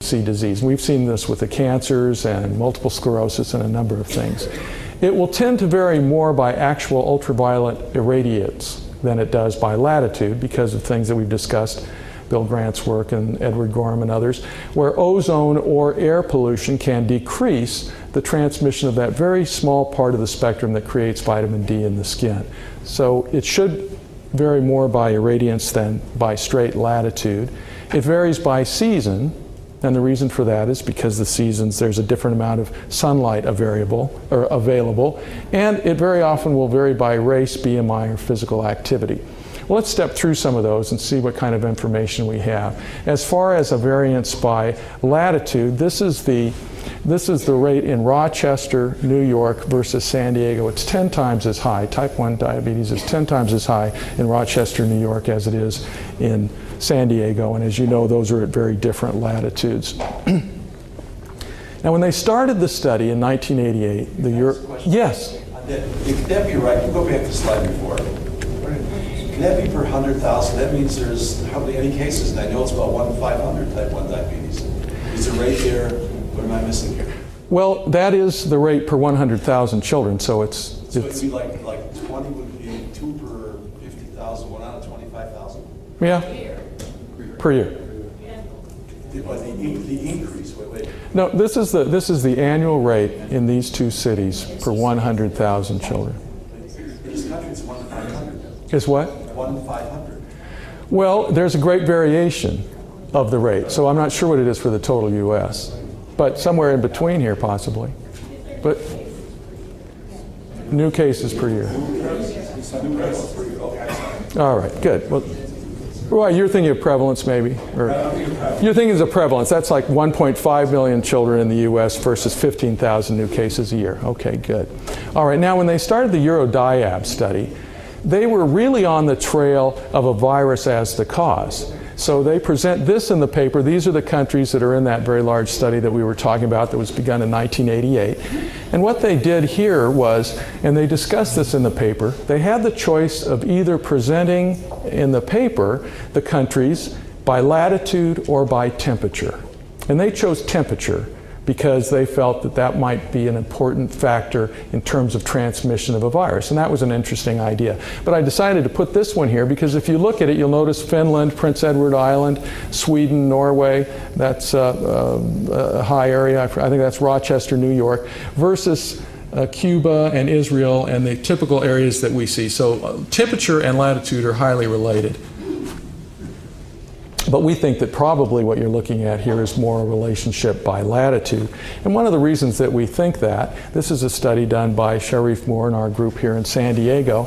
see disease. We've seen this with the cancers and multiple sclerosis and a number of things. It will tend to vary more by actual ultraviolet irradiance than it does by latitude because of things that we've discussed, Bill Grant's work and Edward Gorham and others, where ozone or air pollution can decrease the transmission of that very small part of the spectrum that creates vitamin D in the skin. So it should vary more by irradiance than by straight latitude. It varies by season, and the reason for that is because the seasons, there's a different amount of sunlight available, and it very often will vary by race, BMI, or physical activity. Well, let's step through some of those and see what kind of information we have. As far as a variance by latitude, this is the rate in Rochester, New York versus San Diego. It's 10 times as high. Type 1 diabetes is 10 times as high in Rochester, New York as it is in San Diego, and as you know, those are at very different latitudes. Now, when they started the study in 1988, yes? Could that be right? Go back to the slide before. Can that be per 100,000? That means there's hardly any cases, and I know it's about 1 in 500 type 1 diabetes. Is the rate there? What am I missing here? Well, that is the rate per 100,000 children, so it's... So it'd be like 20 would be 2 per 50,000, 1 out of 25,000? Yeah, per year. But the increase, wait. No, this is the annual rate in these two cities per 100,000 children. In this country, it's 1 in 500. Is what? 1 in 500. Well, there's a great variation of the rate, so I'm not sure what it is for the total U.S., but somewhere in between here possibly. But new cases per year. All right, good. Well, you're thinking of prevalence maybe? Or you're thinking of prevalence. That's like 1.5 million children in the U.S. versus 15,000 new cases a year. Okay, good. All right, now when they started the Eurodiab study, they were really on the trail of a virus as the cause. So they present this in the paper. These are the countries that are in that very large study that we were talking about that was begun in 1988. And what they did here was, and they discussed this in the paper, they had the choice of either presenting in the paper the countries by latitude or by temperature. And they chose temperature because they felt that that might be an important factor in terms of transmission of a virus. And that was an interesting idea. But I decided to put this one here because if you look at it, you'll notice Finland, Prince Edward Island, Sweden, Norway, that's a high area, I think that's Rochester, New York, versus Cuba and Israel and the typical areas that we see. So temperature and latitude are highly related. But we think that probably what you're looking at here is more a relationship by latitude. And one of the reasons that we think that, this is a study done by Sharif Moore and our group here in San Diego.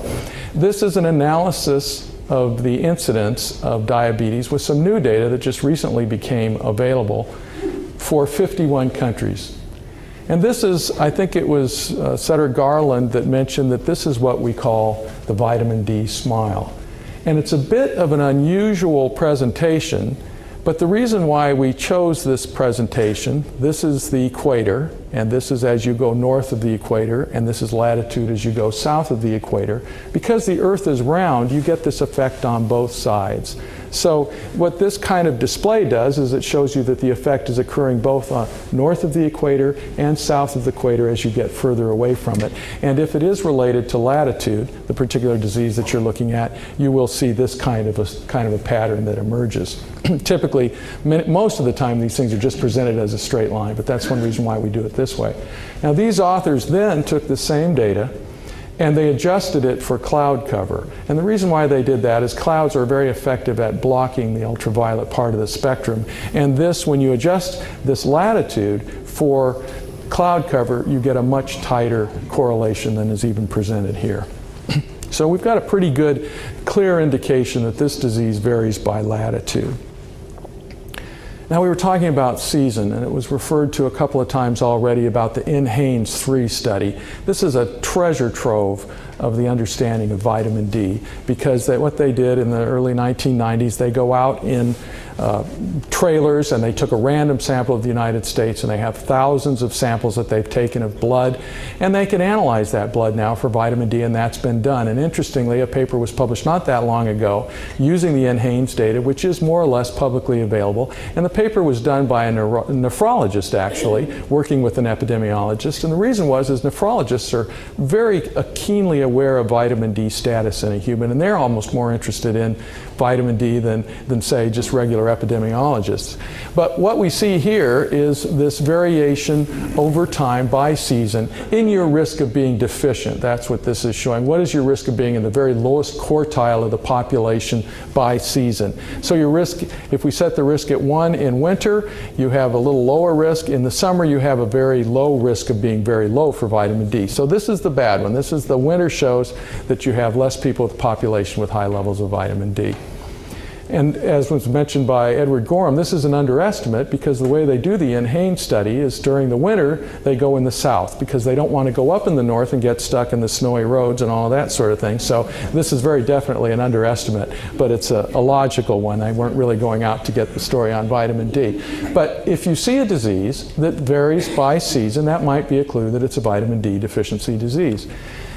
This is an analysis of the incidence of diabetes with some new data that just recently became available for 51 countries. And this is, I think it was Sutter Garland that mentioned that this is what we call the vitamin D smile. And it's a bit of an unusual presentation, but the reason why we chose this presentation, this is the equator, and this is as you go north of the equator, and this is latitude as you go south of the equator. Because the Earth is round, you get this effect on both sides. So what this kind of display does is it shows you that the effect is occurring both on north of the equator and south of the equator as you get further away from it. And if it is related to latitude, the particular disease that you're looking at, you will see this kind of a pattern that emerges. Typically, most of the time these things are just presented as a straight line, but that's one reason why we do it this way. Now these authors then took the same data and they adjusted it for cloud cover. And the reason why they did that is clouds are very effective at blocking the ultraviolet part of the spectrum. And this, when you adjust this latitude for cloud cover, you get a much tighter correlation than is even presented here. So we've got a pretty good, clear indication that this disease varies by latitude. Now we were talking about season, and it was referred to a couple of times already about the NHANES 3 study. This is a treasure trove of the understanding of vitamin D, because what they did in the early 1990s, they go out in trailers and they took a random sample of the United States, and they have thousands of samples that they've taken of blood, and they can analyze that blood now for vitamin D, and that's been done. And interestingly, a paper was published not that long ago using the NHANES data, which is more or less publicly available, and the paper was done by a nephrologist actually, working with an epidemiologist, and the reason was nephrologists are very keenly aware of vitamin D status in a human, and they're almost more interested in vitamin D than say just regular epidemiologists. But what we see here is this variation over time by season in your risk of being deficient. That's what this is showing. What is your risk of being in the very lowest quartile of the population by season? So your risk, if we set the risk at 1 in winter, you have a little lower risk. In the summer, you have a very low risk of being very low for vitamin D. So this is the bad one. This is the winter shows that you have less people with the population with high levels of vitamin D. And as was mentioned by Edward Gorham, this is an underestimate, because the way they do the NHANES study is during the winter they go in the south, because they don't want to go up in the north and get stuck in the snowy roads and all of that sort of thing. So this is very definitely an underestimate, but it's a logical one. They weren't really going out to get the story on vitamin D. But if you see a disease that varies by season, that might be a clue that it's a vitamin D deficiency disease.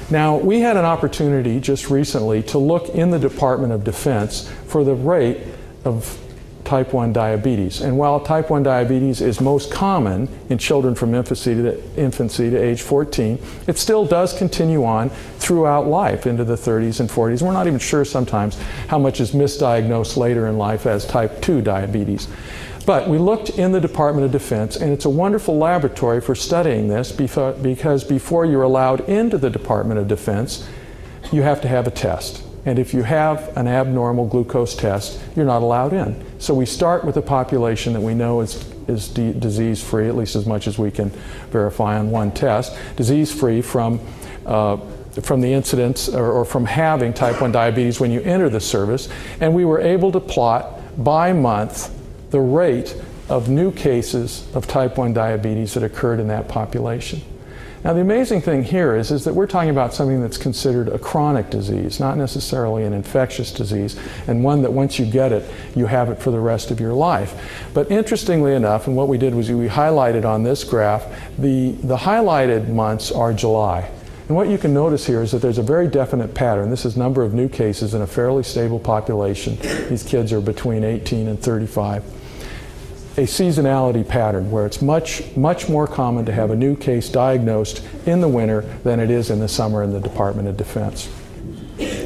Now, we had an opportunity just recently to look in the Department of Defense for the rate of type 1 diabetes. And while type 1 diabetes is most common in children from infancy to age 14, it still does continue on throughout life into the 30s and 40s. We're not even sure sometimes how much is misdiagnosed later in life as type 2 diabetes. But we looked in the Department of Defense, and it's a wonderful laboratory for studying this, because before you're allowed into the Department of Defense, you have to have a test. And if you have an abnormal glucose test, you're not allowed in. So we start with a population that we know is disease-free, at least as much as we can verify on one test, disease-free from the incidence or from having type 1 diabetes when you enter the service. And we were able to plot by month the rate of new cases of type 1 diabetes that occurred in that population. Now, the amazing thing here is that we're talking about something that's considered a chronic disease, not necessarily an infectious disease, and one that once you get it, you have it for the rest of your life. But interestingly enough, and what we did was we highlighted on this graph, the highlighted months are July. And what you can notice here is that there's a very definite pattern. This is number of new cases in a fairly stable population. These kids are between 18 and 35. A seasonality pattern where it's much more common to have a new case diagnosed in the winter than it is in the summer in the Department of Defense.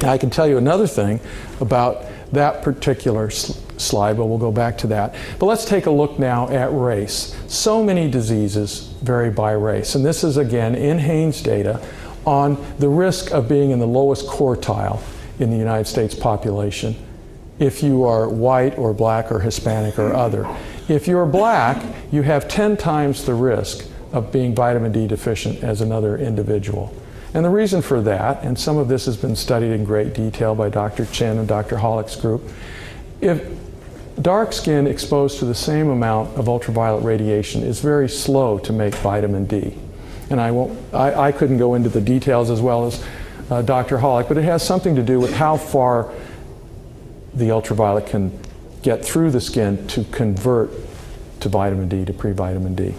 Now, I can tell you another thing about that particular slide, but we'll go back to that. But let's take a look now at race. So many diseases vary by race, and this is again NHANES data on the risk of being in the lowest quartile in the United States population if you are white or black or Hispanic or other. If you're black, you have 10 times the risk of being vitamin D deficient as another individual. And the reason for that, and some of this has been studied in great detail by Dr. Chin and Dr. Hollick's group, if dark skin exposed to the same amount of ultraviolet radiation is very slow to make vitamin D. And I couldn't go into the details as well as Dr. Hollick, but it has something to do with how far the ultraviolet can get through the skin to convert to vitamin D, to pre-vitamin D.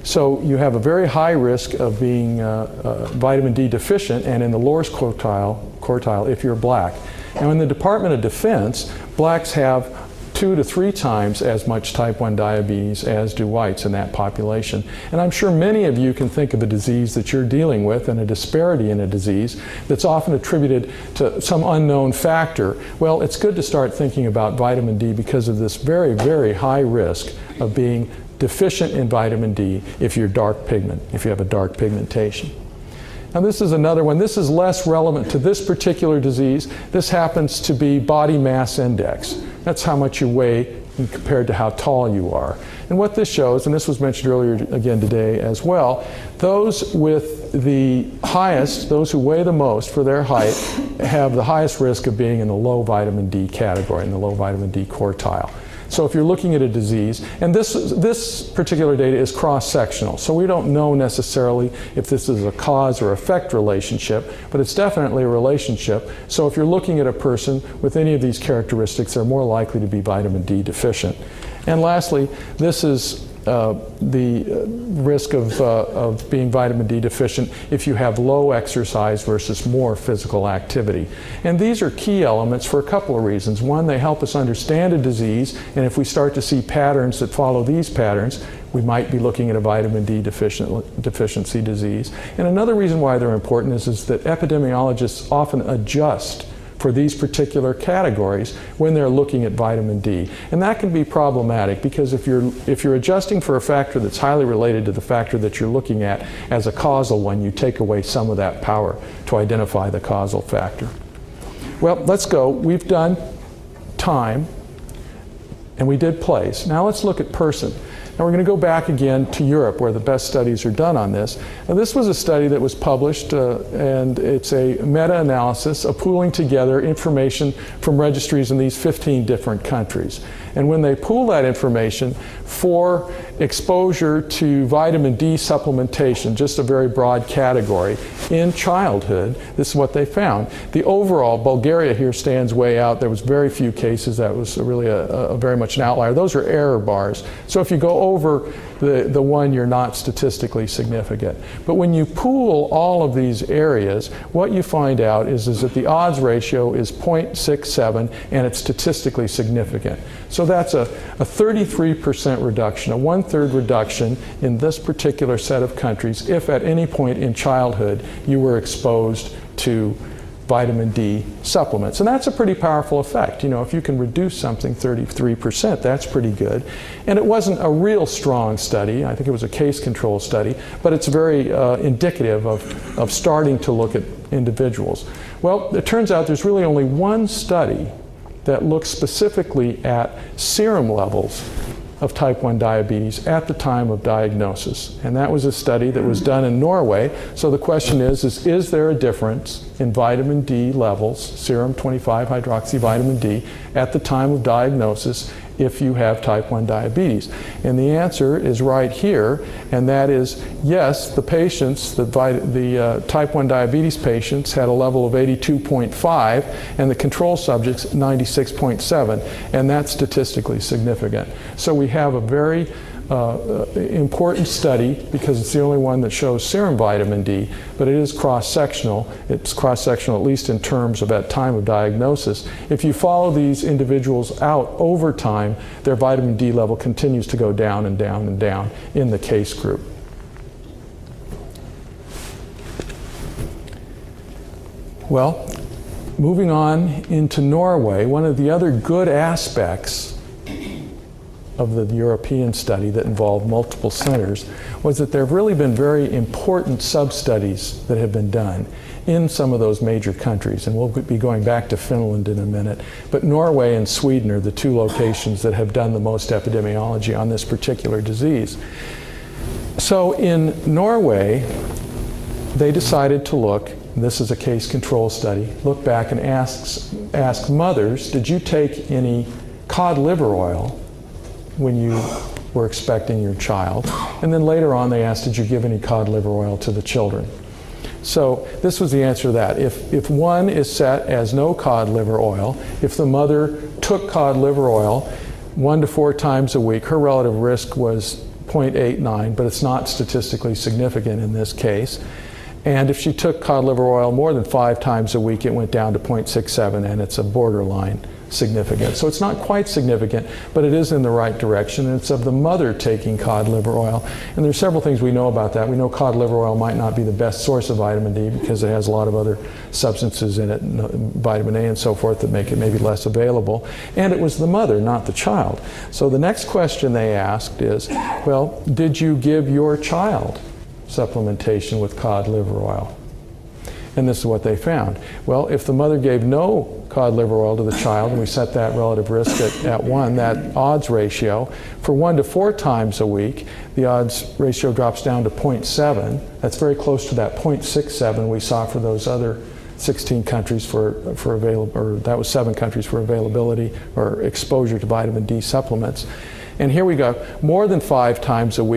So you have a very high risk of being vitamin D deficient and in the lowest quartile if you're black. Now in the Department of Defense, blacks have 2 to 3 times as much type 1 diabetes as do whites in that population. And I'm sure many of you can think of a disease that you're dealing with and a disparity in a disease that's often attributed to some unknown factor. Well, it's good to start thinking about vitamin D because of this very, very high risk of being deficient in vitamin D if you're dark pigment, if you have a dark pigmentation. Now this is another one. This is less relevant to this particular disease. This happens to be body mass index. That's how much you weigh compared to how tall you are. And what this shows, and this was mentioned earlier again today as well, those with the highest, those who weigh the most for their height, have the highest risk of being in the low vitamin D category, in the low vitamin D quartile. So if you're looking at a disease, and this particular data is cross-sectional, so we don't know necessarily if this is a cause or effect relationship, but it's definitely a relationship. So if you're looking at a person with any of these characteristics, they're more likely to be vitamin D deficient. And lastly, this is the risk of being vitamin D deficient if you have low exercise versus more physical activity. And these are key elements for a couple of reasons. One, they help us understand a disease, and if we start to see patterns that follow these patterns, we might be looking at a vitamin D deficiency disease. And another reason why they're important is that epidemiologists often adjust for these particular categories when they're looking at vitamin D. And that can be problematic because if you're adjusting for a factor that's highly related to the factor that you're looking at as a causal one, you take away some of that power to identify the causal factor. Well, let's go. We've done time and we did place. Now let's look at person. Now we're going to go back again to Europe where the best studies are done on this. Now this was a study that was published and it's a meta-analysis of pooling together information from registries in these 15 different countries. And when they pool that information for exposure to vitamin D supplementation, just a very broad category, in childhood, this is what they found. The overall, Bulgaria here stands way out. There was very few cases. That was really a very much an outlier. Those are error bars. So if you go over the one, you're not statistically significant. But when you pool all of these areas, what you find out is that the odds ratio is 0.67 and it's statistically significant. So that's a 33% reduction, a 1/3 reduction in this particular set of countries if at any point in childhood you were exposed to vitamin D supplements. And that's a pretty powerful effect. You know, if you can reduce something 33%, that's pretty good. And it wasn't a real strong study. I think it was a case control study, but it's very indicative of starting to look at individuals. Well, it turns out there's really only one study that looks specifically at serum levels of type 1 diabetes at the time of diagnosis. And that was a study that was done in Norway. So the question is there a difference in vitamin D levels, serum 25-hydroxyvitamin D, at the time of diagnosis if you have type 1 diabetes? And the answer is right here, and that is yes, the patients, the type 1 diabetes patients had a level of 82.5 and the control subjects 96.7, and that's statistically significant. So we have a very important study because it's the only one that shows serum vitamin D, but it is cross-sectional. It's cross-sectional at least in terms of at time of diagnosis. If you follow these individuals out over time, their vitamin D level continues to go down and down and down in the case group. Well, moving on into Norway, one of the other good aspects of the European study that involved multiple centers was that there have really been very important sub-studies that have been done in some of those major countries. And we'll be going back to Finland in a minute. But Norway and Sweden are the two locations that have done the most epidemiology on this particular disease. So in Norway, they decided to look, this is a case control study, look back and ask mothers, did you take any cod liver oil when you were expecting your child? And then later on they asked, did you give any cod liver oil to the children? So this was the answer to that. If one is set as no cod liver oil, if the mother took cod liver oil 1 to 4 times a week, her relative risk was 0.89, but it's not statistically significant in this case. And if she took cod liver oil more than 5 times a week, it went down to 0.67, and it's a borderline significant. So it's not quite significant, but it is in the right direction, and it's of the mother taking cod liver oil. And there's several things we know about that. We know cod liver oil might not be the best source of vitamin D because it has a lot of other substances in it, vitamin A and so forth, that make it maybe less available. And it was the mother, not the child. So the next question they asked is, well, did you give your child supplementation with cod liver oil? And this is what they found. Well, if the mother gave no cod liver oil to the child, and we set that relative risk at 1, that odds ratio, for 1 to 4 times a week, the odds ratio drops down to 0.7. That's very close to that 0.67 we saw for those other 16 countries for available, or that was 7 countries for availability or exposure to vitamin D supplements. And here we go, more than 5 times a week.